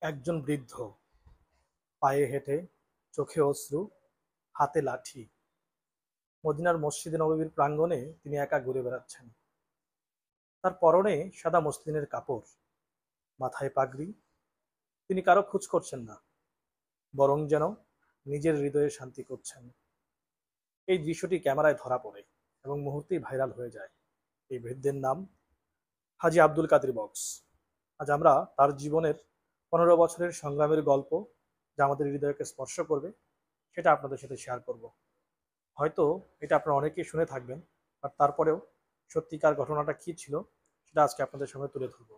একজন বৃদ্ধ পায়ে হেঁটে, চোখে অশ্রু, হাতে লাঠি, মদিনার মসজিদে নববীর প্রাঙ্গণে তিনি একা ঘুরে বেড়াচ্ছেন। তার পরনে সাদা মসলিনের কাপড়, মাথায় পাগড়ি। তিনি কারো খোঁজ করছেন না, বরং যেন নিজের হৃদয়ে শান্তি করছেন। এই দৃশ্যটি ক্যামেরায় ধরা পড়ে এবং মুহূর্তেই ভাইরাল হয়ে যায়। এই বৃদ্ধের নাম হাজী আব্দুল কাদের বক্স। আজ আমরা তার জীবনের 15 বছরের সংগ্রামের গল্প, যা আমাদের হৃদয়কে স্পর্শ করবে, সেটা আপনাদের সাথে শেয়ার করব। হয়তো এটা আপনারা অনেকেই শুনে থাকবেন, আর তারপরেও সত্যিকার ঘটনাটা কি ছিল সেটা আজকে আপনাদের সামনে তুলে ধরব।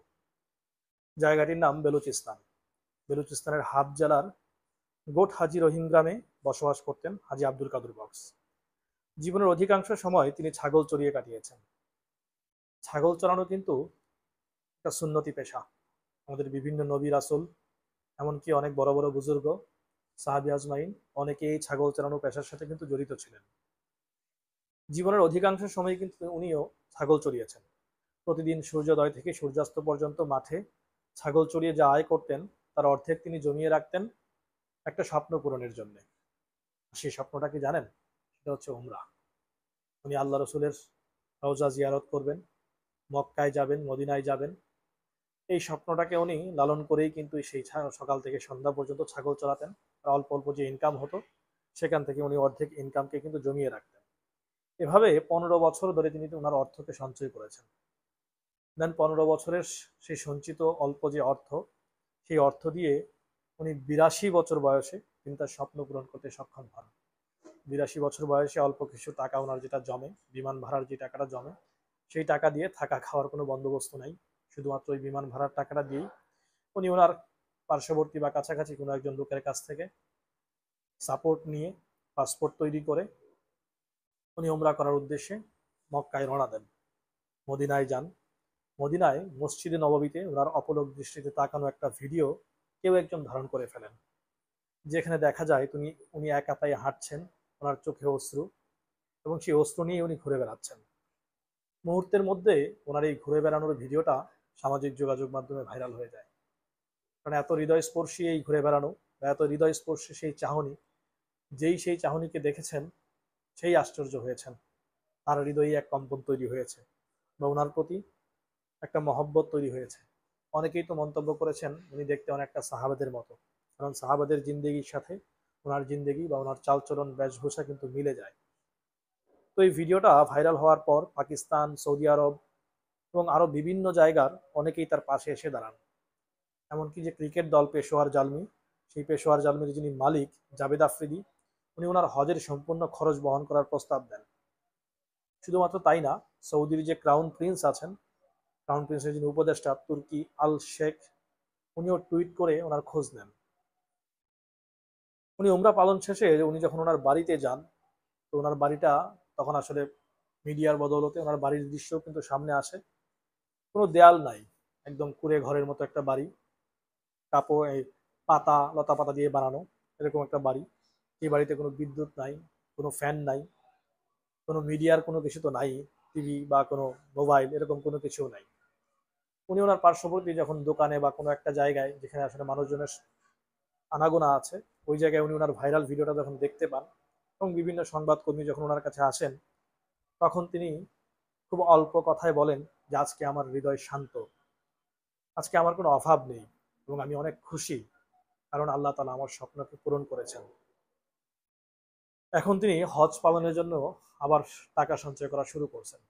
জায়গাটির নাম বেলুচিস্তান। বেলুচিস্তানের হাব জেলার গোট হাজি রহিম গ্রামে বসবাস করতেন হাজি আব্দুল কাদের বক্স। জীবনের অধিকাংশ সময় তিনি ছাগল চড়িয়ে কাটিয়েছেন। ছাগল চড়ানো কিন্তু একটা সুন্নতি পেশা। আমাদের বিভিন্ন নবী রাসূল, এমনকি অনেক বড় বড় বুজুর্গ, সাহাবী আজমাইন, অনেকেই ছাগল চড়ানো পেশার সাথে কিন্তু জড়িত ছিলেন। জীবনের অধিকাংশ সময় কিন্তু উনিও ছাগল চড়িয়েছেন। প্রতিদিন সূর্যোদয় থেকে সূর্যাস্ত পর্যন্ত মাঠে ছাগল চড়িয়ে যা আয় করতেন, তার অর্ধেক তিনি জমিয়ে রাখতেন একটা স্বপ্ন পূরণের জন্য। সেই স্বপ্নটা কি জানেন? সেটা হচ্ছে উমরা। উনি আল্লাহ রসুলের রওজা জিয়ারত করবেন, মক্কায় যাবেন, মদিনায় যাবেন। এই স্বপ্নটাকে উনি লালন করেই কিন্তু সেই সকাল থেকে সন্ধ্যা পর্যন্ত ছাগল চড়াতেন। আর অল্প অল্প যে ইনকাম হতো, সেখান থেকে উনি অর্ধেক ইনকামকে কিন্তু জমিয়ে রাখতেন। এভাবে 15 বছর ধরে তিনি ওনার অর্থকে সঞ্চয় করেছেন। দেন 15 বছরের সেই সঞ্চিত অল্প যে অর্থ, সেই অর্থ দিয়ে উনি 82 বছর বয়সে তিনি তার স্বপ্ন পূরণ করতে সক্ষম হন। 82 বছর বয়সে অল্প কিছু টাকা ওনার যেটা জমে, বিমান ভাড়ার যে টাকাটা জমে, সেই টাকা দিয়ে থাকা খাওয়ার কোনো বন্দোবস্ত নাই। শুধুমাত্র ওই বিমান ভাড়ার টাকাটা দিয়েই উনি ওনার পার্শ্ববর্তী বা কাছাকাছি কোনো একজন লোকের কাছ থেকে সাপোর্ট নিয়ে পাসপোর্ট তৈরি করে উনি উমরা করার উদ্দেশ্যে মক্কায় রওনা দেন, মদিনায় যান। মদিনায় মসজিদে নববীতে ওনার অপলক দৃষ্টিতে তাকানো একটা ভিডিও কেউ একজন ধারণ করে ফেলেন, যেখানে দেখা যায় উনি একা পায়ে হাঁটছেন, ওনার চোখে অশ্রু, এবং সেই অস্ত্র নিয়ে উনি ঘুরে বেড়াচ্ছেন। মুহূর্তের মধ্যে ওনার এই ঘুরে বেড়ানোর ভিডিওটা সামাজিক যোগাযোগ মাধ্যমে ভাইরাল হয়ে যায়। কারণ এত হৃদয়স্পর্শী এই ঘুরে বেড়ানো বা এত হৃদয়স্পর্শী সেই চাহনি, যেই সেই চাহনিকে দেখেছেন সেই আশ্চর্য হয়েছেন। তার হৃদয়ে এক কম্পন তৈরি হয়েছে বা ওনার প্রতি একটা মহব্বত তৈরি হয়েছে। অনেকেই তো মন্তব্য করেছেন উনি দেখতে অনেকটা সাহাবাদের মতো, কারণ সাহাবাদের জিন্দেগির সাথে ওনার জিন্দেগি বা ওনার চালচলন বেশভূষা কিন্তু মিলে যায়। তো এই ভিডিওটা ভাইরাল হওয়ার পর পাকিস্তান, সৌদি আরব এবং আরো বিভিন্ন জায়গার অনেকেই তার পাশে এসে দাঁড়ান। এমনকি যে ক্রিকেট দল পেশোয়ার জালমি, সেই পেশোয়ার জালমির যিনি মালিক জাভেদ আফ্রিদি, উনি ওনার হজের সম্পূর্ণ খরচ বহন করার প্রস্তাব দেন। শুধুমাত্র তাই না, সৌদির যে ক্রাউন প্রিন্স আছেন, ক্রাউন প্রিন্সের যিনি উপদেষ্টা তুর্কি আল শেখ, উনিও টুইট করে ওনার খোঁজ নেন। উনি উমরা পালন শেষে উনি যখন ওনার বাড়িতে যান, তো ওনার বাড়িটা তখন আসলে মিডিয়ার বদৌলতে ওনার বাড়ির দৃশ্য কিন্তু সামনে আসে। কোনো দেয়াল নাই, একদম কুঁড়ে ঘরের মতো একটা বাড়ি, কাপড় এই পাতা লতা পাতা দিয়ে বানানো এরকম একটা বাড়ি। এই বাড়িতে কোনো বিদ্যুৎ নাই, কোনো ফ্যান নাই, কোনো মিডিয়ার কোনো কিছু তো নাই, টিভি বা কোনো মোবাইল এরকম কোনো কিছুও নাই। উনি ওনার পার্শ্ববর্তী যখন দোকানে বা কোনো একটা জায়গায় যেখানে আসলে মানুষজনের আনাগোনা আছে, ওই জায়গায় উনি ওনার ভাইরাল ভিডিওটা যখন দেখতে পান এবং বিভিন্ন সংবাদকর্মী যখন ওনার কাছে আসেন, তখন তিনি খুব অল্প কথায় বলেন যে আজকে আমার হৃদয় শান্ত, আজকে আমার কোনো অভাব নেই এবং আমি অনেক খুশি, কারণ আল্লাহ তাআলা আমার স্বপ্নকে পূরণ করেছেন। এখন তিনি হজ পালনের জন্য আবার টাকা সঞ্চয় করা শুরু করছেন।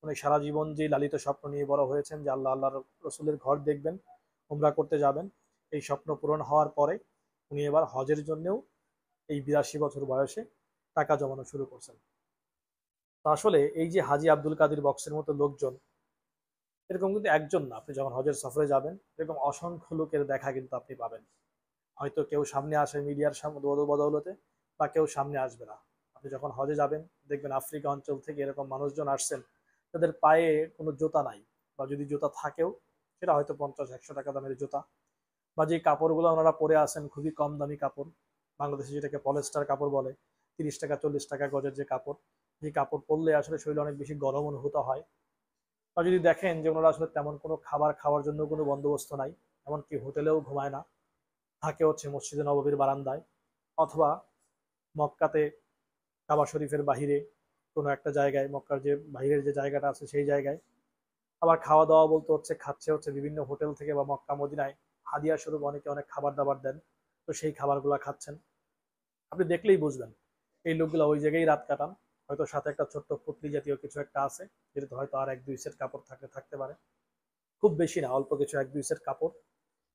উনি সারা জীবন যে লালিত স্বপ্ন নিয়ে বড় হয়েছেন যে আল্লাহ রসুলের ঘর দেখবেন, উমরা করতে যাবেন, এই স্বপ্ন পূরণ হওয়ার পরে উনি এবার হজের জন্যও এই 82 বছর বয়সে টাকা জমানো শুরু করছেন। তো আসলে এই যে হাজী আব্দুল কাদের বক্সের মতো লোকজন, এরকম কিন্তু একজন না, আপনি যখন হজের সফরে যাবেন এরকম অসংখ্য লোকের দেখা কিন্তু আপনি পাবেন। হয়তো কেউ সামনে আসে মিডিয়ার বদৌলতে, বা কেউ সামনে আসবে না। আপনি যখন হজে যাবেন দেখবেন আফ্রিকা অঞ্চল থেকে এরকম মানুষজন আসছেন, তাদের পায়ে কোনো জুতা নাই, বা যদি জুতা থাকেও সেটা হয়তো 50-100 টাকা দামের জুতা, বা যে কাপড়গুলো ওনারা পরে আসেন খুবই কম দামি কাপড়, বাংলাদেশে যেটাকে পলেস্টার কাপড় বলে, 30 টাকা 40 টাকা গজের যে কাপড়, যে কাপড় পরলে আসলে শরীরে অনেক বেশি গরম অনুভূত হয়। বা যদি দেখেন যে ওনারা আসলে তেমন কোনো খাবার খাওয়ার জন্য কোনো বন্দোবস্ত নাই, এমনকি হোটেলেও ঘুমায় না, থাকে হচ্ছে মসজিদে নববীর বারান্দায়, অথবা মক্কাতে কাবা শরীফের বাহিরে কোনো একটা জায়গায়, মক্কার যে বাহিরের যে জায়গাটা আছে সেই জায়গায়। আবার খাওয়া দাওয়া বলতে হচ্ছে খাচ্ছে হচ্ছে বিভিন্ন হোটেল থেকে বা মক্কা মদিনায় হাদিয়া স্বরূপ অনেকে অনেক খাবার দাবার দেন, তো সেই খাবারগুলো খাচ্ছেন। আপনি দেখলেই বুঝবেন এই লোকগুলো ওই জায়গায় রাত কাটান। হয়তো সাথে একটা ছোট্ট পুটলি জাতীয় কিছু একটা আছে, যেটাতে হয়তো আর এক দুই সেট কাপড় থাকতে থাকতে পারে, খুব বেশি না, অল্প কিছু এক দুই সেট কাপড়।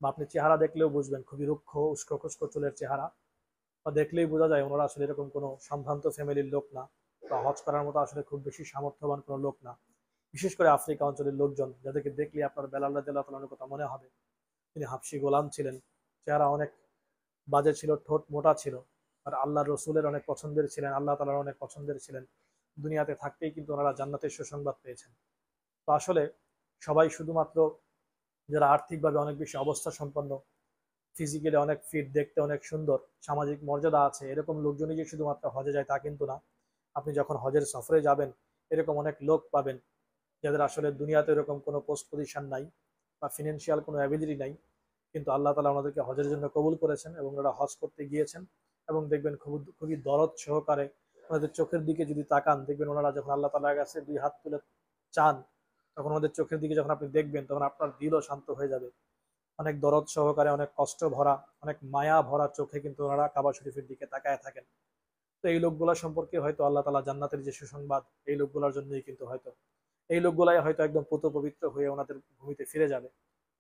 বা আপনি চেহারা দেখলেও বুঝবেন খুবই রুক্ষ উস্কো খুস্কো চুলের চেহারা, বা দেখলেই বোঝা যায় ওনারা আসলে এরকম কোনো সম্ভ্রান্ত ফ্যামিলির লোক না, বা হজ করার মতো আসলে খুব বেশি সামর্থ্যবান কোনো লোক না। বিশেষ করে আফ্রিকা অঞ্চলের লোকজন, যাদেরকে দেখলে আপনার বেলাল রাদিয়াল্লাহু তাআলার কথা মনে হবে। তিনি হাবশি গোলাম ছিলেন, চেহারা অনেক বাজে ছিল, ঠোঁট মোটা ছিল, আর আল্লাহ রসুলের অনেক পছন্দের ছিলেন, আল্লাহ তাআলার অনেক পছন্দের ছিলেন। দুনিয়াতে থাকতেই কিন্তু ওনারা জান্নাতের সুসংবাদ পেয়েছেন। তো আসলে সবাই শুধুমাত্র যারা আর্থিকভাবে অনেক বেশি অবস্থা সম্পন্ন, ফিজিক্যালি অনেক ফিট, দেখতে অনেক সুন্দর, সামাজিক মর্যাদা আছে, এরকম লোকজনই যে শুধুমাত্র হজে যায় তা কিন্তু না। আপনি যখন হজের সফরে যাবেন, এরকম অনেক লোক পাবেন যাদের আসলে দুনিয়াতে এরকম কোনো পোস্ট পজিশন নাই বা ফিনান্সিয়াল কোনো অ্যাবিলিটি নাই, কিন্তু আল্লাহ তালা ওনাদেরকে হজের জন্য কবুল করেছেন এবং ওরা হজ করতে গিয়েছেন। এবং দেখবেন খুবই দরদ সহকারে ওনাদের চোখের দিকে যদি তাকান, দেখবেন ওনারা যখন আল্লাহ তালার কাছে দুই হাত তুলে চান, তখন ওনাদের চোখের দিকে যখন আপনি দেখবেন, তখন আপনার দিলও শান্ত হয়ে যাবে। অনেক দরদ সহকারে, অনেক কষ্ট ভরা, অনেক মায়া ভরা চোখে কিন্তু ওনারা কাবা শরীফের দিকে তাকায় থাকেন। তো এই লোকগুলা সম্পর্কে হয়তো আল্লাহ তালা জান্নাতের যে সুসংবাদ, এই লোকগুলোর জন্যই কিন্তু হয়তো, এই লোকগুলাই হয়তো একদম পুত পবিত্র হয়ে ওনাদের ভূমিতে ফিরে যাবে।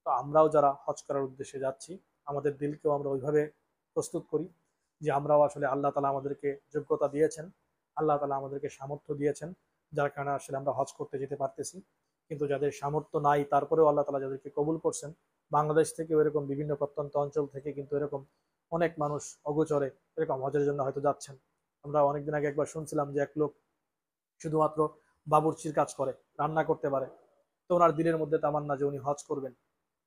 তো আমরাও যারা হজ করার উদ্দেশ্যে যাচ্ছি, আমাদের দিলকেও আমরা ওইভাবে প্রস্তুত করি যে আমরাও আসলে আল্লাহ তালা আমাদেরকে যোগ্যতা দিয়েছেন, আল্লাহ তালা আমাদেরকে সামর্থ্য দিয়েছেন, যার কারণে আসলে আমরা হজ করতে যেতে পারতেছি। কিন্তু যাদের সামর্থ্য নাই, তারপরেও আল্লাহ তালা যাদেরকে কবুল করছেন, বাংলাদেশ থেকে এরকম বিভিন্ন প্রত্যন্ত অঞ্চল থেকে কিন্তু এরকম অনেক মানুষ অগোচরে এরকম হজের জন্য হয়তো যাচ্ছেন। আমরা অনেকদিন আগে একবার শুনছিলাম যে এক লোক শুধুমাত্র বাবুর্চির কাজ করে, রান্না করতে পারে, তো ওনার দিলের মধ্যে তামান্না যে উনি হজ করবেন।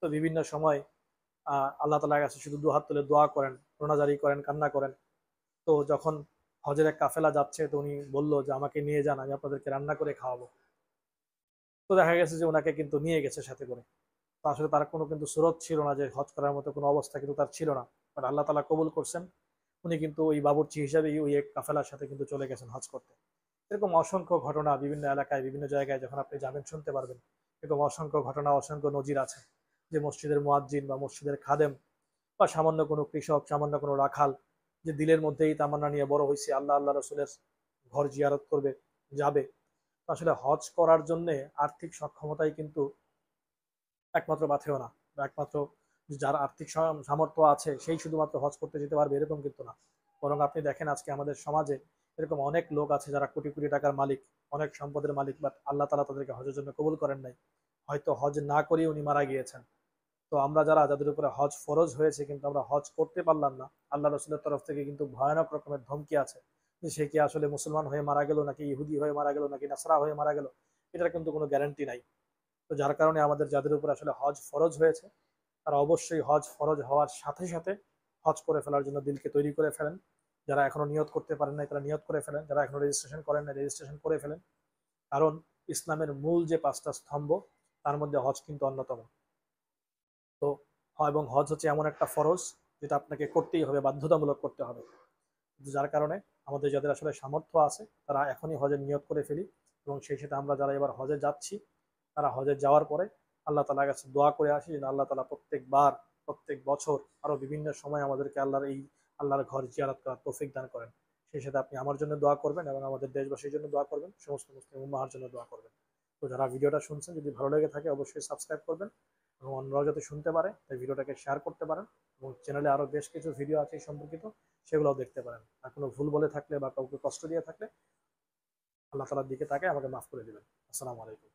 তো বিভিন্ন সময় আল্লাহ তালার কাছে শুধু দুহাত তুলে দোয়া করেন, রোনাজারি করেন, কান্না করেন। তো যখন হজের এক কাফেলা যাচ্ছে, তো উনি বললো যে আমাকে নিয়ে যান, আমি আপনাদেরকে রান্না করে খাওয়াবো। তো দেখা গেছে যে ওনাকে কিন্তু নিয়ে গেছে সাথে করে। তো আসলে তার কোনো কিন্তু সুরত ছিল না, যে হজ করার মতো কোনো অবস্থা কিন্তু তার ছিল না, বাট আল্লাহ তালা কবুল করছেন। উনি কিন্তু ওই বাবুর্চি হিসাবেই ওই এক কাফেলার সাথে কিন্তু চলে গেছেন হজ করতে। এরকম অসংখ্য ঘটনা বিভিন্ন এলাকায় বিভিন্ন জায়গায় যখন আপনি যাবেন শুনতে পারবেন। এরকম অসংখ্য ঘটনা, অসংখ্য নজির আছে, যে মসজিদের মুয়াজ্জিন বা মসজিদের খাদেম বা সামান্য কোনো কৃষক, সামান্য কোনো রাখাল, যে দিলের মধ্যেই তামান্না নিয়ে বড় হয়েছে আল্লাহ আল্লাহ রসুলের ঘর জিয়ারত করবে, যাবে। আসলে হজ করার জন্য আর্থিক সক্ষমতাই কিন্তু একমাত্র পাথেয় না, বা একমাত্র যার আর্থিক সামর্থ্য আছে সেই শুধুমাত্র হজ করতে যেতে পারবে, এরকম কিন্তু না। বরং আপনি দেখেন আজকে আমাদের সমাজে এরকম অনেক লোক আছে যারা কোটি কোটি টাকার মালিক, অনেক সম্পদের মালিক, বাট আল্লাহ তালা তাদেরকে হজের জন্য কবুল করেন নাই, হয়তো হজ না করেই উনি মারা গিয়েছেন। তো আমরা যারা, যাদের উপরে হজ ফরজ হয়েছে কিন্তু আমরা হজ করতে পারলাম না, আল্লাহ রসুলের তরফ থেকে কিন্তু ভয়ানক রকমের ধমকি আছে, যে সে কি আসলে মুসলমান হয়ে মারা গেল, নাকি ইহুদি হয়ে মারা গেল, নাকি নাসরা হয়ে মারা গেল, এটার কিন্তু কোনো গ্যারান্টি নাই। তো যার কারণে আমাদের যাদের উপর আসলে হজ ফরজ হয়েছে, তারা অবশ্যই হজ ফরজ হওয়ার সাথে সাথে হজ করে ফেলার জন্য দিলকে তৈরি করে ফেলেন। যারা এখনো নিয়ত করতে পারেন নাই, তারা নিয়ত করে ফেলেন। যারা এখনো রেজিস্ট্রেশন করেন না, রেজিস্ট্রেশন করে ফেলেন। কারণ ইসলামের মূল যে পাঁচটা স্তম্ভ, তার মধ্যে হজ কিন্তু অন্যতম। তো এবং হজ হচ্ছে এমন একটা ফরজ যেটা আপনাকে করতেই হবে, বাধ্যতামূলক করতে হবে। যার কারণে আমাদের যাদের আসলে সামর্থ্য আছে, তারা এখনই হজের নিয়ত করে ফেলি। এবং সেই সাথে আমরা যারা এবার হজে যাচ্ছি, তারা হজে যাওয়ার পরে আল্লাহ তালার কাছে দোয়া করে আসি, যেন আল্লাহ তালা প্রত্যেকবার, প্রত্যেক বছর, আরো বিভিন্ন সময় আমাদেরকে আল্লাহর ঘর জিয়ারত করার তৌফিক দান করেন। সেই সাথে আপনি আমার জন্য দোয়া করবেন এবং আমাদের দেশবাসীর জন্য দোয়া করবেন, সমস্ত মুসলিম উম্মাহর জন্য দোয়া করবেন। তো যারা ভিডিওটা শুনছেন, যদি ভালো লেগে থাকে অবশ্যই সাবস্ক্রাইব করবেন, এবং অন্যরাও যাতে শুনতে পারে তাই ভিডিওটাকে শেয়ার করতে পারেন। এবং চ্যানেলে আরো বেশ কিছু ভিডিও আছে এই সম্পর্কিত, সেগুলোও দেখতে পারেন। আর কোনো ভুল বলে থাকলে বা কাউকে কষ্ট দিয়ে থাকলে আল্লাহ তালার দিকে তাকে আমাকে মাফ করে দেবেন। আসসালামু আলাইকুম।